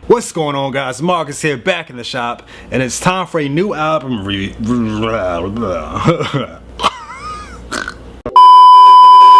What's going on, guys? Marcus here, back in the shop, and it's time for a new album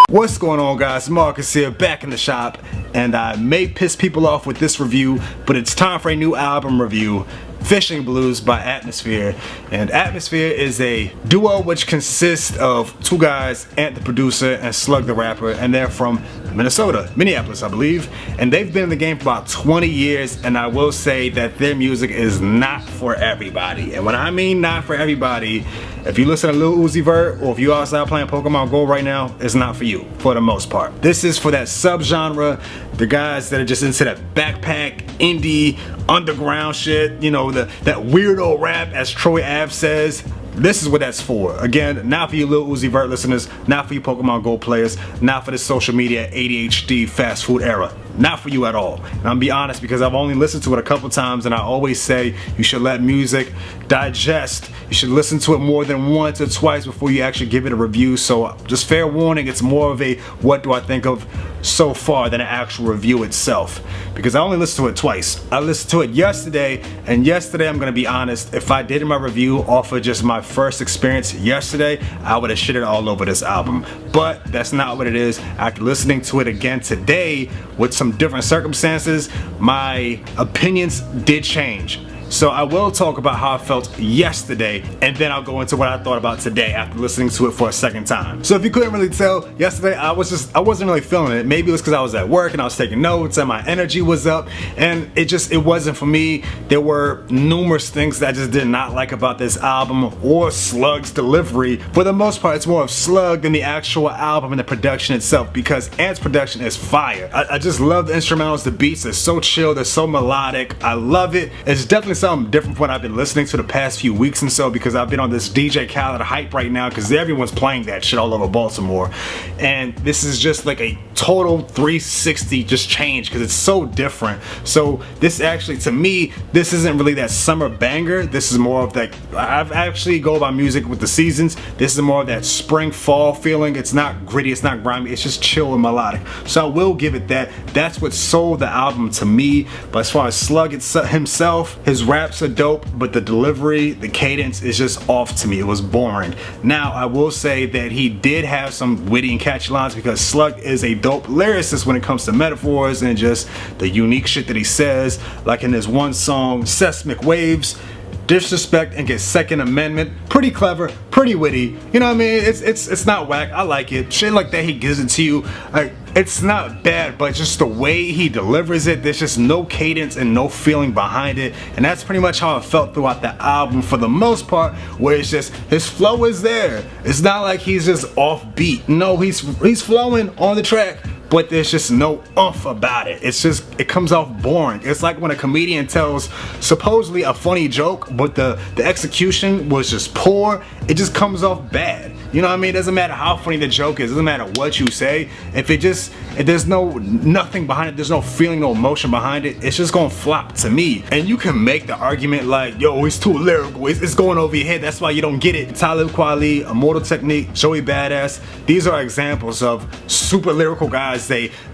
What's going on, guys? Marcus here, back in the shop, and I may piss people off with this review, but it's time for a new album review. Fishing Blues by Atmosphere. And Atmosphere is a duo which consists of two guys, Ant the producer and Slug the rapper, and they're from Minneapolis I believe, and they've been in the game for about 20 years, and I will say that their music is not for everybody. And when I mean not for everybody, if you listen to Lil Uzi Vert or if you outside playing Pokemon Go right now, it's not for you for the most part. This is for that subgenre, the guys that are just into that backpack, indie, underground shit, you know, that weirdo rap, as Troy Ave says. This is what that's for. Again, not for you Lil Uzi Vert listeners, not for you Pokemon Go players, not for the social media ADHD fast food era. Not for you at all. And I'm be honest, because I've only listened to it a couple times, and I always say you should let music digest. You should listen to it more than once or twice before you actually give it a review. So just fair warning, it's more of a what do I think of so far than an actual review itself, because I only listened to it twice. I listened to it yesterday, and yesterday, I'm gonna be honest, if I did my review off of just my first experience yesterday, I would have shitted all over this album. But that's not what it is. After listening to it again today with some different circumstances, my opinions did change. So I will talk about how I felt yesterday, and then I'll go into what I thought about today after listening to it for a second time. So if you couldn't really tell, yesterday I wasn't really feeling it. Maybe it was because I was at work and I was taking notes and my energy was up, and it wasn't for me. There were numerous things that I just did not like about this album or Slug's delivery. For the most part, it's more of Slug than the actual album and the production itself, because Ant's production is fire. I just love the instrumentals, the beats, they're so chill, they're so melodic. I love it. It's definitely something different from what I've been listening to the past few weeks and so, because I've been on this DJ Khaled hype right now, because everyone's playing that shit all over Baltimore, and this is just like a total 360 just change, because it's so different. So this actually, to me, this isn't really that summer banger. This is more of that, I've actually go by music with the seasons. This is more of that spring fall feeling. It's not gritty, it's not grimy, it's just chill and melodic. So I will give it that. That's what sold the album to me. But as far as Slug himself, his raps are dope, but the delivery, the cadence is just off to me. It was boring. Now, I will say that he did have some witty and catchy lines, because Slug is a dope lyricist when it comes to metaphors and just the unique shit that he says. Like in his one song, Seismic Waves, disrespect and get Second Amendment. Pretty clever, pretty witty. You know what I mean? It's not whack. I like it. Shit like that, he gives it to you. Like, it's not bad, but just the way he delivers it, there's just no cadence and no feeling behind it. And that's pretty much how I felt throughout the album for the most part, where it's just his flow is there. It's not like he's just offbeat. No, he's flowing on the track, but there's just no oomph about it. It's just, it comes off boring. It's like when a comedian tells supposedly a funny joke, but the execution was just poor. It just comes off bad. You know what I mean? It doesn't matter how funny the joke is, it doesn't matter what you say. If there's nothing behind it, there's no feeling, no emotion behind it, it's just gonna flop to me. And you can make the argument like, yo, it's too lyrical, it's going over your head, that's why you don't get it. Talib Kweli, Immortal Technique, Joey Badass, these are examples of super lyrical guys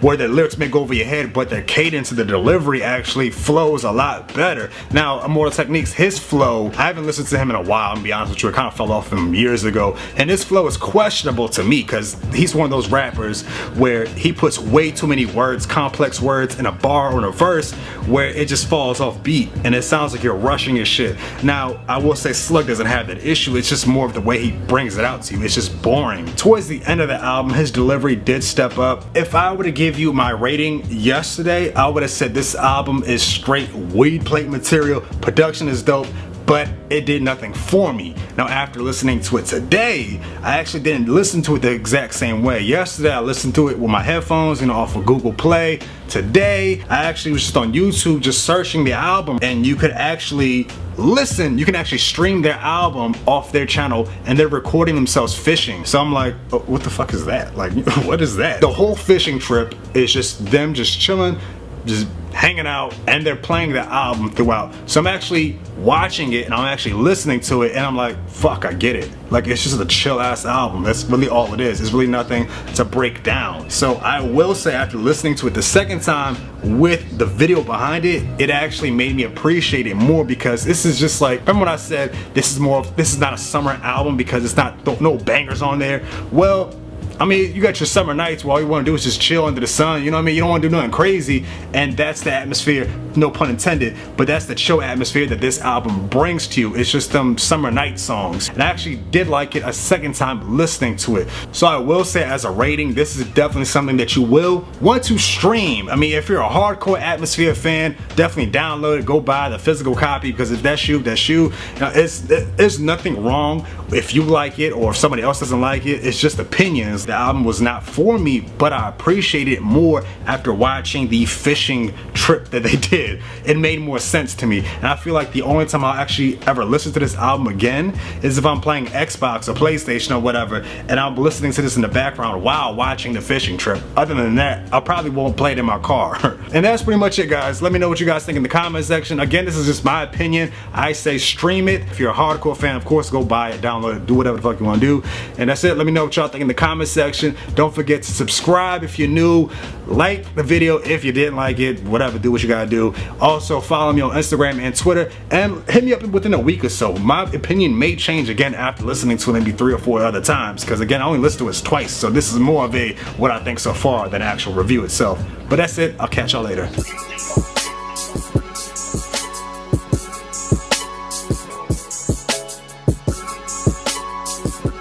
where their lyrics may go over your head, but their cadence and the delivery actually flows a lot better. Now, Immortal Technique's, his flow, I haven't listened to him in a while, I'm be honest with you, I kind of fell off him years ago, and his flow is questionable to me, because he's one of those rappers where he puts way too many words, complex words, in a bar or in a verse where it just falls off beat and it sounds like you're rushing your shit. Now, I will say Slug doesn't have that issue, it's just more of the way he brings it out to you. It's just boring. Towards the end of the album, his delivery did step up. If I were to give you my rating yesterday, I would have said this album is straight weed plate material. Production is dope, but it did nothing for me. Now, after listening to it today, I actually didn't listen to it the exact same way. Yesterday, I listened to it with my headphones, you know, off of Google Play. Today, I actually was just on YouTube, just searching the album, and you could actually listen, you can actually stream their album off their channel, and they're recording themselves fishing. So I'm like, oh, what the fuck is that? Like, what is that? The whole fishing trip is just them just chilling, just hanging out, and they're playing the album throughout. So I'm actually watching it and I'm actually listening to it, and I'm like, fuck, I get it. Like, it's just a chill ass album. That's really all it is. It's really nothing to break down. So I will say, after listening to it the second time with the video behind it, it actually made me appreciate it more, because this is just like, remember when I said this is not a summer album because it's not no bangers on there? Well, I mean, you got your summer nights where all you want to do is just chill under the sun, you know what I mean? You don't want to do nothing crazy, and that's the atmosphere, no pun intended, but that's the chill atmosphere that this album brings to you. It's just them summer night songs. And I actually did like it a second time listening to it. So I will say, as a rating, this is definitely something that you will want to stream. I mean, if you're a hardcore Atmosphere fan, definitely download it, go buy the physical copy, because if that's you, that's you. Now, there's nothing wrong if you like it or if somebody else doesn't like it. It's just opinions. The album was not for me, but I appreciate it more after watching the fishing trip that they did. It made more sense to me, and I feel like the only time I'll actually ever listen to this album again is if I'm playing Xbox or PlayStation or whatever, and I'm listening to this in the background while watching the fishing trip. Other than that, I probably won't play it in my car. And that's pretty much it, guys. Let me know what you guys think in the comment section. Again, this is just my opinion. I say stream it. If you're a hardcore fan, of course, go buy it, download it, do whatever the fuck you want to do. And that's it. Let me know what y'all think in the comment section. Don't forget to subscribe if you're new, like the video if you didn't like it, whatever, do what you gotta do. Also follow me on Instagram and Twitter, and hit me up within a week or so. My opinion may change again after listening to it maybe 3 or 4 other times, because again, I only listened to it twice, so this is more of a what I think so far than actual review itself. But that's it. I'll catch y'all later.